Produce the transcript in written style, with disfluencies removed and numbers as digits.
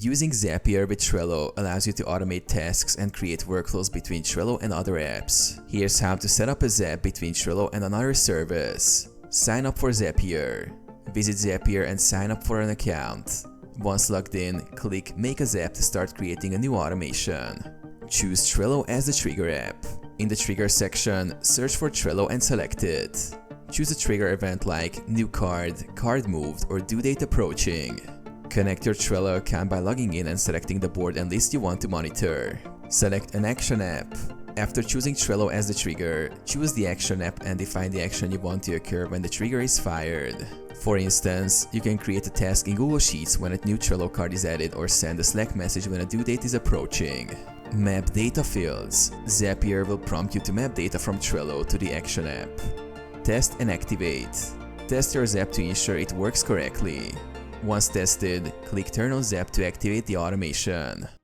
Using Zapier with Trello allows you to automate tasks and create workflows between Trello and other apps. Here's how to set up a Zap between Trello and another service. Sign up for Zapier. Visit Zapier and sign up for an account. Once logged in, click Make a Zap to start creating a new automation. Choose Trello as the trigger app. In the trigger section, search for Trello and select it. Choose a trigger event like new card, card moved, or due date approaching. Connect your Trello account by logging in and selecting the board and list you want to monitor. Select an action app. After choosing Trello as the trigger, choose the action app and define the action you want to occur when the trigger is fired. For instance, you can create a task in Google Sheets when a new Trello card is added or send a Slack message when a due date is approaching. Map data fields. Zapier will prompt you to map data from Trello to the action app. Test and activate. Test your Zap to ensure it works correctly. Once tested, click Turn on Zap to activate the automation.